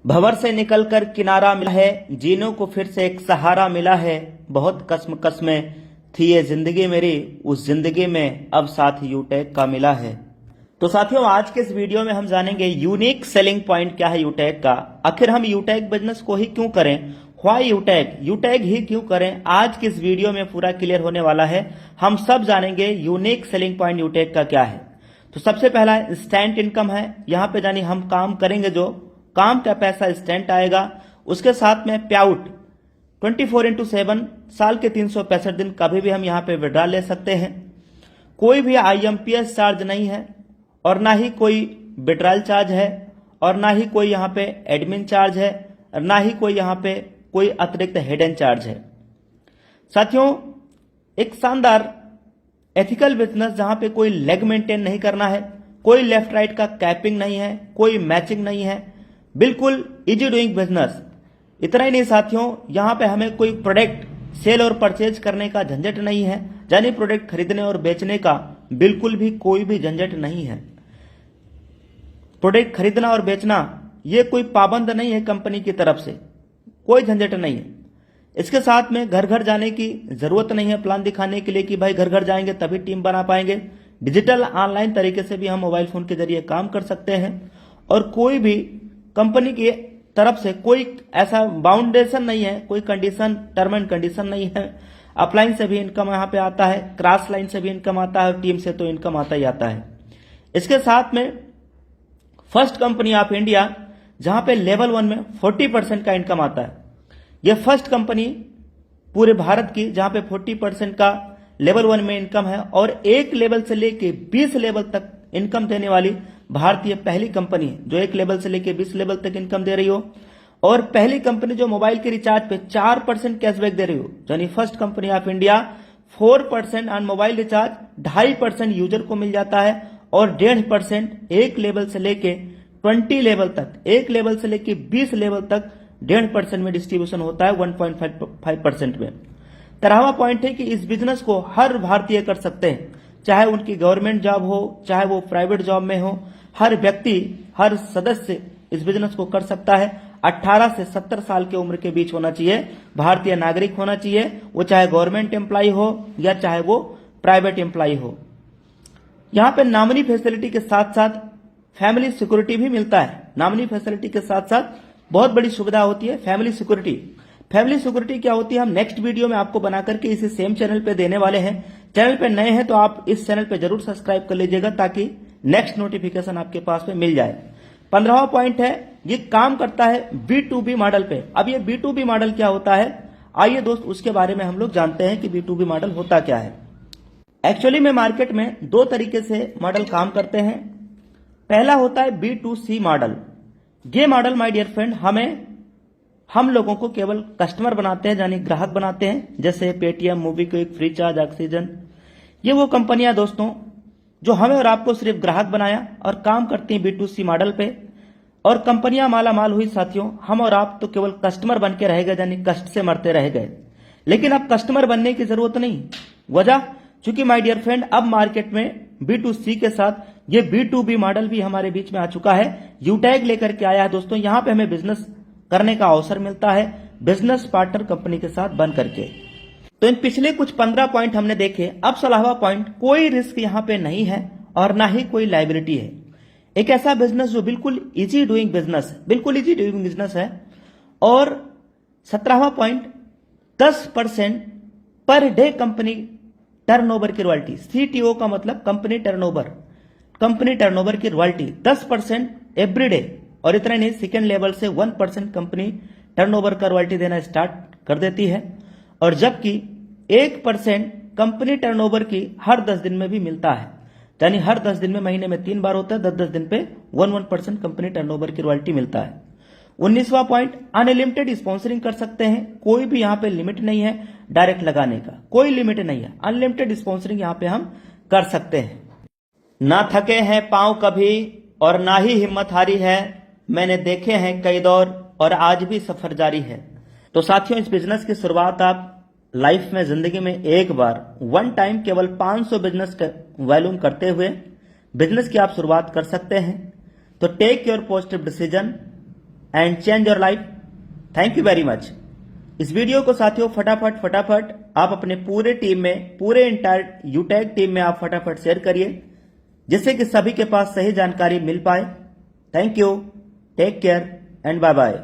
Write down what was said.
भंवर से निकलकर किनारा मिला है, जीनों को फिर से एक सहारा मिला है। बहुत कस्में थी ये जिंदगी मेरी, उस जिंदगी में अब साथ यूटेक का मिला है। तो साथियों, आज के इस वीडियो में हम जानेंगे यूनिक सेलिंग पॉइंट क्या है यूटेक का। आखिर हम यूटेक बिजनेस को ही क्यों करें, व्हाई यूटेक ही क्यों करें, आज की इस वीडियो में पूरा क्लियर होने वाला है। हम सब जानेंगे यूनिक सेलिंग पॉइंट यूटेक का क्या है। तो सबसे पहला इंस्टेंट इनकम है। यहाँ पे जानी हम काम करेंगे, जो काम का पैसा इंस्टेंट आएगा। उसके साथ में पे आउट 24/7 साल के 365 दिन कभी भी हम यहाँ पे विड्रॉ ले सकते हैं। कोई भी IMPS चार्ज नहीं है, और ना ही कोई विड्रॉल चार्ज है, और ना ही कोई यहाँ पे एडमिन चार्ज है, और ना ही कोई यहाँ पे कोई अतिरिक्त हिडन चार्ज है। साथियों, एक शानदार एथिकल बिजनेस जहां पे कोई लेग मेंटेन नहीं करना है, कोई लेफ्ट राइट का कैपिंग नहीं है, कोई मैचिंग नहीं है, बिल्कुल इजी डूइंग बिजनेस। इतना ही नहीं साथियों, यहां पे हमें कोई प्रोडक्ट सेल और परचेज करने का झंझट नहीं है, यानी प्रोडक्ट खरीदने और बेचने का बिल्कुल भी कोई भी झंझट नहीं है। प्रोडक्ट खरीदना और बेचना ये कोई पाबंद नहीं है, कंपनी की तरफ से कोई झंझट नहीं है। इसके साथ में घर घर जाने की जरूरत नहीं है प्लान दिखाने के लिए कि भाई घर घर जाएंगे तभी टीम बना पाएंगे। डिजिटल ऑनलाइन तरीके से भी हम मोबाइल फोन के जरिए काम कर सकते हैं, और कोई भी कंपनी की तरफ से कोई ऐसा बाउंडेशन नहीं है, कोई कंडीशन टर्म एंड कंडीशन नहीं है। अपलाइन से भी इनकम यहाँ पे आता है, क्रॉस लाइन से भी इनकम आता है, और टीम से तो इनकम आता ही आता है। इसके साथ में फर्स्ट कंपनी ऑफ इंडिया जहां पे लेवल 1 में 40% का इनकम आता है। यह फर्स्ट कंपनी पूरे भारत की जहां पे 40% का लेवल 1 में इनकम है, और एक लेवल से लेके 20 लेवल तक इनकम देने वाली भारतीय पहली कंपनी है जो एक लेवल से लेके 20 लेवल तक इनकम दे रही हो। और पहली कंपनी जो मोबाइल के रिचार्ज पे 4% कैशबैक दे रही हो, यानी first company of India 4% on mobile recharge 2.5% user को मिल जाता है, और 1.5% एक लेवल से लेके 20 लेवल तक, एक लेवल से लेके 20 लेवल तक 1.5% में डिस्ट्रीब्यूशन होता है 1.5% में। 13वां पॉइंट है कि इस बिजनेस को हर भारतीय कर सकते हैं, चाहे उनकी गवर्नमेंट जॉब हो, चाहे वो प्राइवेट जॉब में हो। हर व्यक्ति, हर सदस्य इस बिजनेस को कर सकता है। 18 से 70 साल की उम्र के बीच होना चाहिए, भारतीय नागरिक होना चाहिए, वो चाहे गवर्नमेंट एम्प्लॉय हो या चाहे वो प्राइवेट एम्प्लॉय हो। यहाँ पे नॉमिनी फैसिलिटी के साथ साथ फैमिली सिक्योरिटी भी मिलता है। नॉमिनी फैसिलिटी के साथ साथ बहुत बड़ी सुविधा होती है फैमिली सिक्योरिटी। फैमिली सिक्योरिटी क्या होती है, हम नेक्स्ट वीडियो में आपको बना करके इसी सेम चैनल पे देने वाले हैं। चैनल पे नए हैं तो आप इस चैनल पे जरूर सब्सक्राइब कर लीजिएगा, ताकि नेक्स्ट नोटिफिकेशन आपके पास में मिल जाए। 15वां पॉइंट है, ये काम करता है B2B मॉडल पे। अब ये B2B मॉडल क्या होता है, आइए दोस्त उसके बारे में हम लोग जानते हैं कि B2B मॉडल होता क्या है। एक्चुअली में मार्केट में दो तरीके से मॉडल काम करते हैं। पहला होता है B2C मॉडल। ये मॉडल माय डियर फ्रेंड हम लोगों को केवल कस्टमर बनाते हैं, यानी ग्राहक बनाते हैं, जैसे पेटीएम, मोबीक्विक, फ्रीचार्ज, ऑक्सीजन। ये वो कंपनियां दोस्तों जो हमें और आपको सिर्फ ग्राहक बनाया और काम करती हैं B2C मॉडल पे। और कंपनियां माला माल हुई साथियों, हम और आप तो केवल कस्टमर बन के रह गए, यानी कष्ट से मरते रह गए। लेकिन अब कस्टमर बनने की जरूरत नहीं। वजह, चूंकि माय डियर फ्रेंड अब मार्केट में B2C के साथ ये B2B मॉडल भी हमारे बीच में आ चुका है। यूटेक लेकर के आया है दोस्तों। यहां पे हमें बिजनेस करने का अवसर मिलता है बिजनेस पार्टनर कंपनी के साथ बन करके। तो इन पिछले कुछ 15 पॉइंट हमने देखे। अब 16वां पॉइंट, कोई रिस्क यहां पे नहीं है और ना ही कोई लायबिलिटी है। एक ऐसा बिजनेस जो बिल्कुल इजी डूइंग बिजनेस है, बिल्कुल इजी डूइंग बिजनेस है। और 17वां point, 10% per day company turnover की रॉयल्टी। CTO का मतलब कंपनी टर्नओवर, कंपनी टर्नओवर की रॉयल्टी 10% एवरी डे। और इतना नहीं, सेकेंड लेवल से 1% कंपनी टर्नओवर का रॉयल्टी देना स्टार्ट कर देती है। और जबकि 1% कंपनी टर्नओवर की हर 10 दिन में भी मिलता है, यानी हर 10 दिन में, महीने में 3 बार होता है, 10-10 दिन पे 1% कंपनी टर्नओवर की रॉयल्टी मिलता है। 19वां पॉइंट, अनलिमिटेड स्पॉन्सरिंग कर सकते हैं। कोई भी यहाँ पे लिमिट नहीं है डायरेक्ट लगाने का, कोई लिमिट नहीं है। अनलिमिटेड स्पॉन्सरिंग यहाँ पे हम कर सकते हैं। ना थके हैं पांव कभी और ना ही हिम्मत हारी है, मैंने देखे हैं कई दौर और आज भी सफर जारी है। तो साथियों, इस बिजनेस की शुरुआत आप लाइफ में, जिंदगी में एक बार, वन टाइम, केवल 500 बिजनेस का वॉल्यूम करते हुए बिजनेस की आप शुरुआत कर सकते हैं। तो take your positive decision and change your life. Thank you very much. इस वीडियो को साथियों फटाफट आप अपने पूरे टीम में, पूरे इंटायर यूटैग टीम में आप फटाफट शेयर करिए, जिससे कि सभी के पास सही जानकारी मिल पाए। Thank you, take care and bye bye.